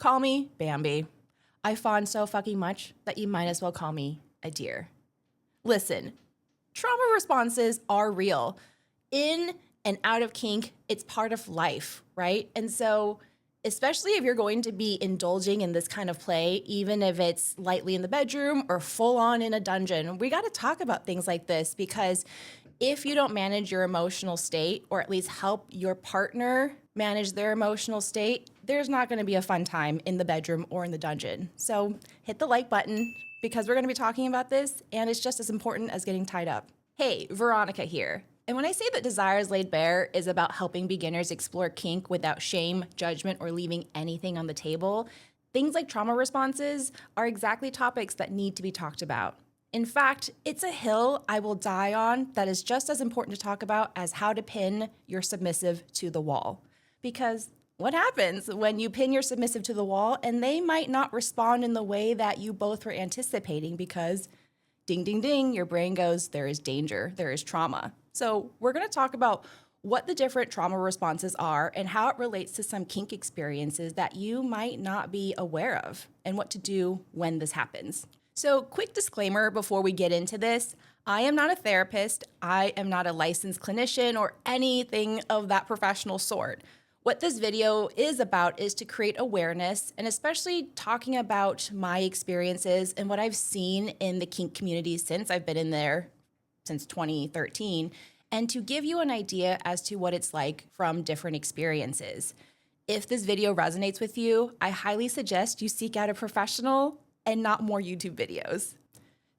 call me Bambi. I fawn so fucking much that you might as well call me a deer. Listen, trauma responses are real. In and out of kink, it's part of life, right? And so, especially if you're going to be indulging in this kind of play, even if it's lightly in the bedroom or full on in a dungeon, we got to talk about things like this, because if you don't manage your emotional state, or at least help your partner manage their emotional state, there's not going to be a fun time in the bedroom or in the dungeon. So hit the like button, because we're going to be talking about this, and it's just as important as getting tied up. Hey, Veronica here. And when I say that Desires Laid Bare is about helping beginners explore kink without shame, judgment, or leaving anything on the table, things like trauma responses are exactly topics that need to be talked about. In fact, it's a hill I will die on that is just as important to talk about as how to pin your submissive to the wall. Because what happens when you pin your submissive to the wall and they might not respond in the way that you both were anticipating, because ding, ding, ding, your brain goes, there is danger, there is trauma. So we're going to talk about what the different trauma responses are and how it relates to some kink experiences that you might not be aware of, and what to do when this happens. So quick disclaimer before we get into this, I am not a therapist, I am not a licensed clinician or anything of that professional sort. What this video is about is to create awareness, and especially talking about my experiences and what I've seen in the kink community since I've been in there since 2013, and to give you an idea as to what it's like from different experiences. If this video resonates with you, I highly suggest you seek out a professional and not more YouTube videos.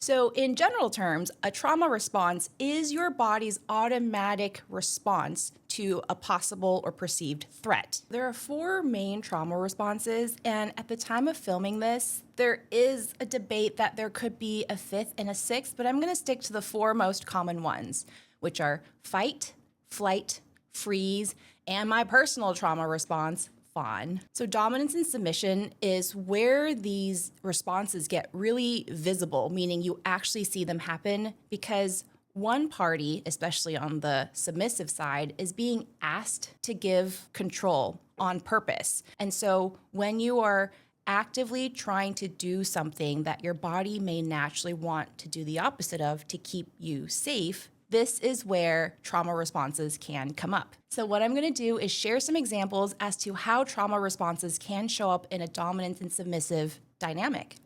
So in general terms, a trauma response is your body's automatic response to a possible or perceived threat. There are 4 main trauma responses, and at the time of filming this, there is a debate that there could be a 5th and a 6th, but I'm gonna stick to the 4 most common ones, which are fight, flight, freeze, and my personal trauma response, fawn. So dominance and submission is where these responses get really visible, meaning you actually see them happen because one party, especially on the submissive side, is being asked to give control on purpose. And so when you are actively trying to do something that your body may naturally want to do the opposite of to keep you safe, this is where trauma responses can come up. So what I'm going to do is share some examples as to how trauma responses can show up in a dominant and submissive dynamic.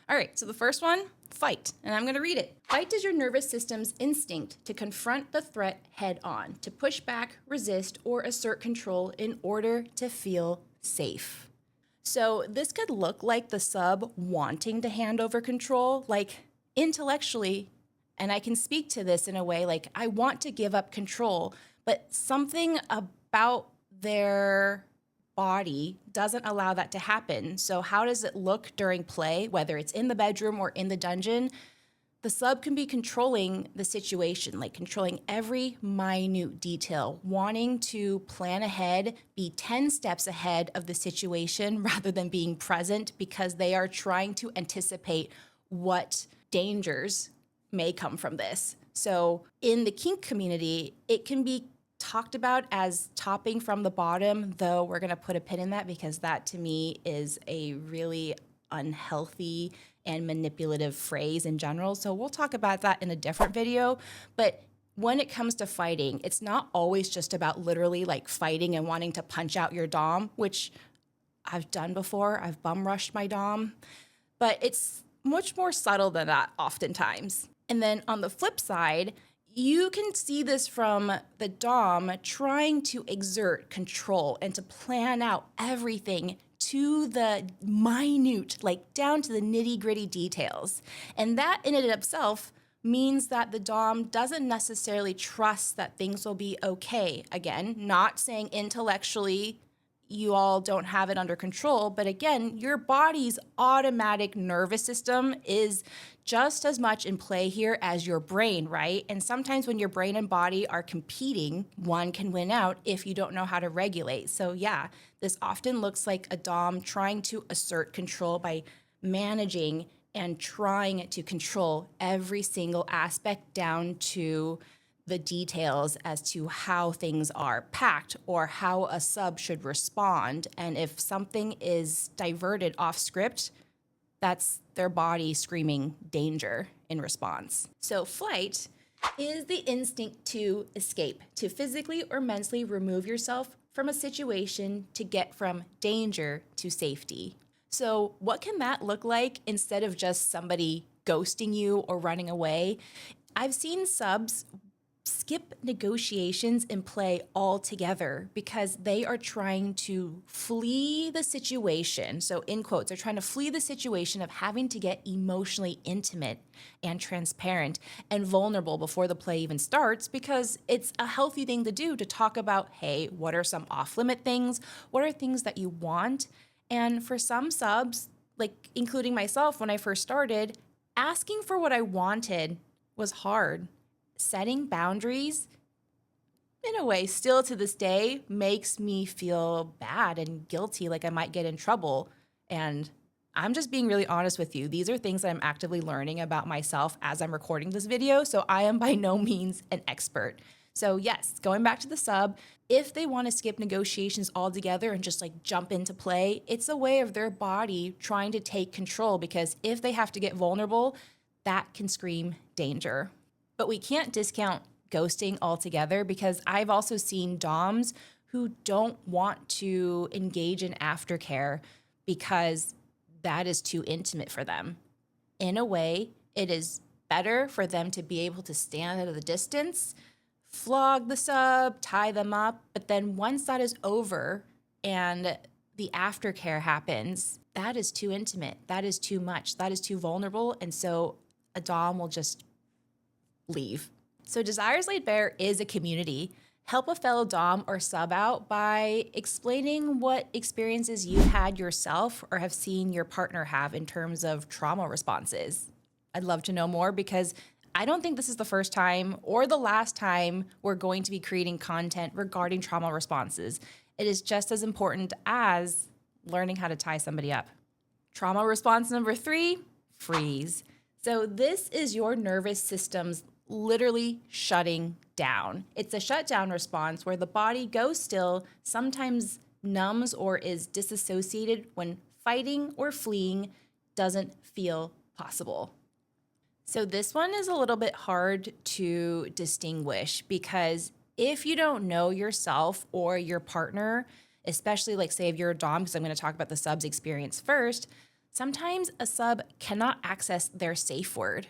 All right, so the first one, fight, and I'm going to read it. Fight is your nervous system's instinct to confront the threat head on, to push back, resist, or assert control in order to feel safe. So this could look like the sub wanting to hand over control, like intellectually. And I can speak to this in a way like, I want to give up control, but something about their body doesn't allow that to happen. So how does it look during play, whether it's in the bedroom or in the dungeon? The sub can be controlling the situation, like controlling every minute detail, wanting to plan ahead, be 10 steps ahead of the situation rather than being present, because they are trying to anticipate what dangers may come from this. So in the kink community, it can be talked about as topping from the bottom, though we're going to put a pin in that because that to me is a really unhealthy and manipulative phrase in general. So we'll talk about that in a different video. But when it comes to fighting, it's not always just about literally like fighting and wanting to punch out your dom, which I've done before. I've bum rushed my dom, but it's much more subtle than that oftentimes. And then on the flip side, you can see this from the dom trying to exert control and to plan out everything to the minute, like down to the nitty-gritty details. And that in and of itself means that the dom doesn't necessarily trust that things will be okay. Again, not saying intellectually you all don't have it under control, but again, your body's automatic nervous system is just as much in play here as your brain, right? And sometimes when your brain and body are competing, one can win out if you don't know how to regulate. So yeah, this often looks like a dom trying to assert control by managing and trying to control every single aspect down to the details as to how things are packed or how a sub should respond. And if something is diverted off script, that's their body screaming danger in response. So flight is the instinct to escape, to physically or mentally remove yourself from a situation to get from danger to safety. So what can that look like instead of just somebody ghosting you or running away? I've seen subs skip negotiations and play altogether because they are trying to flee the situation. So in quotes, they're trying to flee the situation of having to get emotionally intimate and transparent and vulnerable before the play even starts, because it's a healthy thing to do, to talk about, hey, what are some off-limit things? What are things that you want? And for some subs, like including myself when I first started, asking for what I wanted was hard. Setting boundaries, in a way, still to this day, makes me feel bad and guilty, like I might get in trouble. And I'm just being really honest with you. These are things that I'm actively learning about myself as I'm recording this video, so I am by no means an expert. So yes, going back to the sub, if they want to skip negotiations altogether and just like jump into play, it's a way of their body trying to take control, because if they have to get vulnerable, that can scream danger. But we can't discount ghosting altogether, because I've also seen doms who don't want to engage in aftercare because that is too intimate for them. In a way, it is better for them to be able to stand at a distance, flog the sub, tie them up, but then once that is over and the aftercare happens, that is too intimate, that is too much, that is too vulnerable, and so a dom will just leave. So Desires Laid Bare is a community. Help a fellow dom or sub out by explaining what experiences you had yourself or have seen your partner have in terms of trauma responses. I'd love to know more, because I don't think this is the first time or the last time we're going to be creating content regarding trauma responses. It is just as important as learning how to tie somebody up. Trauma response number 3, freeze. So this is your nervous system's literally shutting down. It's a shutdown response where the body goes still, sometimes numbs or is disassociated when fighting or fleeing doesn't feel possible. So this one is a little bit hard to distinguish, because if you don't know yourself or your partner, especially like say if you're a dom, because I'm going to talk about the sub's experience first, sometimes a sub cannot access their safe word.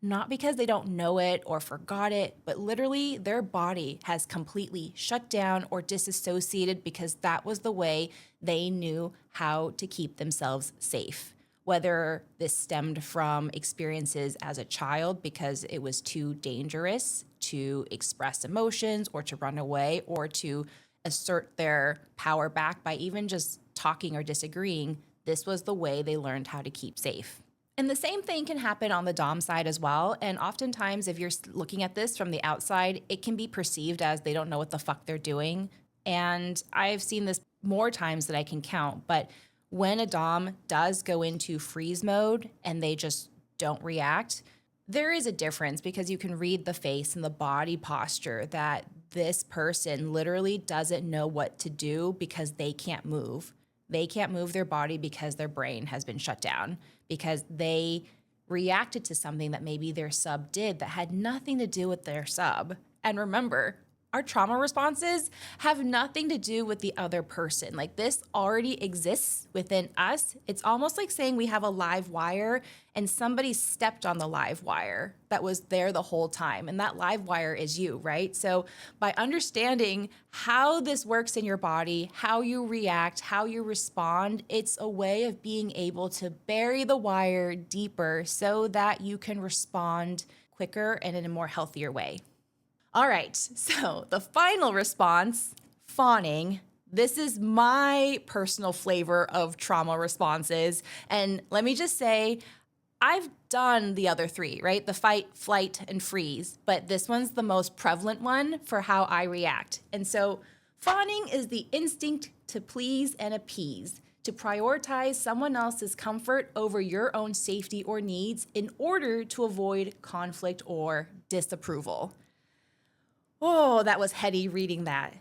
Not because they don't know it or forgot it, but literally their body has completely shut down or disassociated because that was the way they knew how to keep themselves safe. Whether this stemmed from experiences as a child because it was too dangerous to express emotions or to run away or to assert their power back by even just talking or disagreeing, this was the way they learned how to keep safe. And the same thing can happen on the dom side as well. And oftentimes, if you're looking at this from the outside, it can be perceived as they don't know what the fuck they're doing. And I've seen this more times than I can count. But when a dom does go into freeze mode and they just don't react, there is a difference, because you can read the face and the body posture that this person literally doesn't know what to do because they can't move. They can't move their body because their brain has been shut down, because they reacted to something that maybe their sub did that had nothing to do with their sub. And remember, our trauma responses have nothing to do with the other person. Like, this already exists within us. It's almost like saying we have a live wire and somebody stepped on the live wire that was there the whole time. And that live wire is you, right? So by understanding how this works in your body, how you react, how you respond, it's a way of being able to bury the wire deeper so that you can respond quicker and in a more healthier way. All right, so the final response, fawning. This is my personal flavor of trauma responses. And let me just say, I've done the other 3, right? The fight, flight, and freeze. But this one's the most prevalent one for how I react. And so fawning is the instinct to please and appease, to prioritize someone else's comfort over your own safety or needs in order to avoid conflict or disapproval. Oh, that was heady reading that.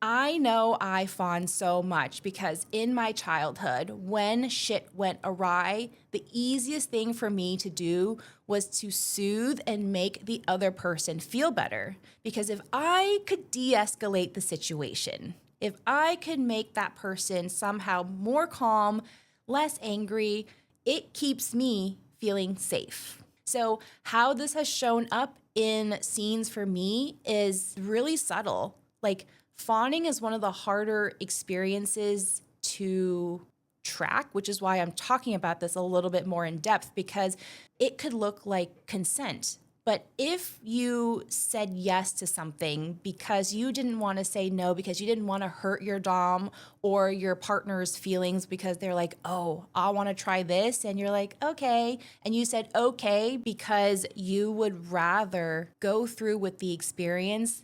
I know I fawn so much because in my childhood, when shit went awry, the easiest thing for me to do was to soothe and make the other person feel better. Because if I could de-escalate the situation, if I could make that person somehow more calm, less angry, it keeps me feeling safe. So how this has shown up in scenes for me is really subtle. Like, fawning is one of the harder experiences to track, which is why I'm talking about this a little bit more in depth, because it could look like consent. But if you said yes to something because you didn't want to say no, because you didn't want to hurt your dom or your partner's feelings because they're like, oh, I want to try this. And you're like, okay. And you said okay because you would rather go through with the experience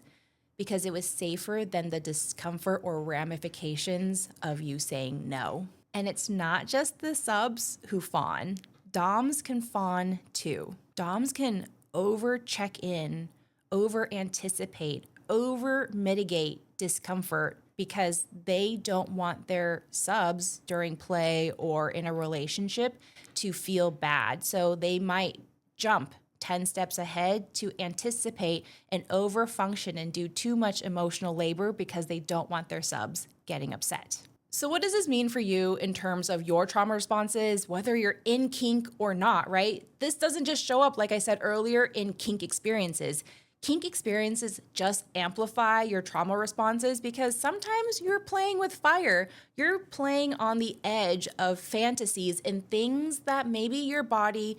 because it was safer than the discomfort or ramifications of you saying no. And it's not just the subs who fawn. Doms can fawn too. Doms can over check in, over anticipate, over mitigate discomfort because they don't want their subs during play or in a relationship to feel bad. So they might jump 10 steps ahead to anticipate and over function and do too much emotional labor because they don't want their subs getting upset. So what does this mean for you in terms of your trauma responses, whether you're in kink or not, right? This doesn't just show up, like I said earlier, in kink experiences. Kink experiences just amplify your trauma responses because sometimes you're playing with fire. You're playing on the edge of fantasies and things that maybe your body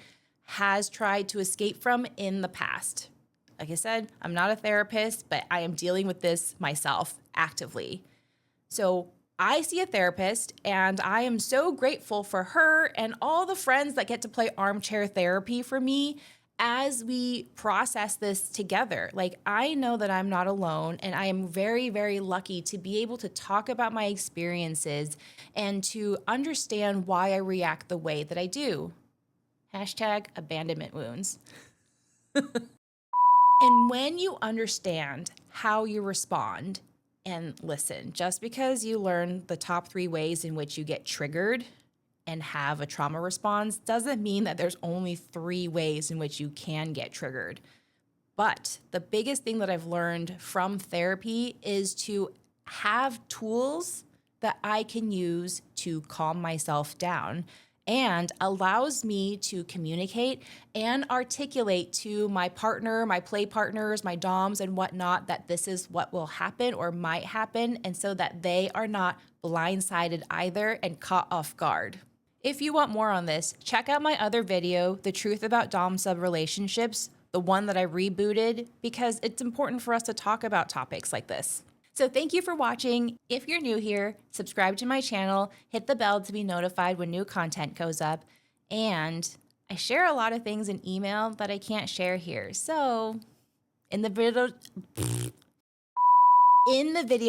has tried to escape from in the past. Like I said, I'm not a therapist, but I am dealing with this myself actively. So I see a therapist and I am so grateful for her and all the friends that get to play armchair therapy for me as we process this together. Like, I know that I'm not alone and I am very, very lucky to be able to talk about my experiences and to understand why I react the way that I do. Hashtag abandonment wounds. And when you understand how you respond, and listen, just because you learn the top 3 ways in which you get triggered and have a trauma response doesn't mean that there's only 3 ways in which you can get triggered. But the biggest thing that I've learned from therapy is to have tools that I can use to calm myself down and allows me to communicate and articulate to my partner, my play partners, my doms and whatnot, that this is what will happen or might happen, and so that they are not blindsided either and caught off guard. If you want more on this, check out my other video, The Truth About Dom-Sub Relationships, the one that I rebooted, because it's important for us to talk about topics like this. So thank you for watching. If you're new here, subscribe to my channel, hit the bell to be notified when new content goes up, and I share a lot of things in email that I can't share here. So in the video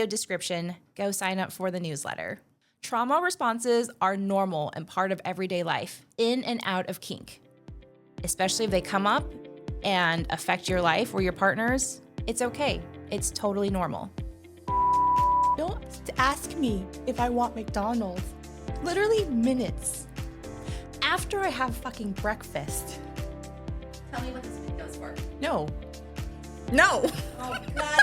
description, go sign up for the newsletter. Trauma responses are normal and part of everyday life, in and out of kink. Especially if they come up and affect your life or your partner's, it's okay. It's totally normal. Don't ask me if I want McDonald's. Literally minutes after I have fucking breakfast. Tell me what this video's for. No. No. Oh God.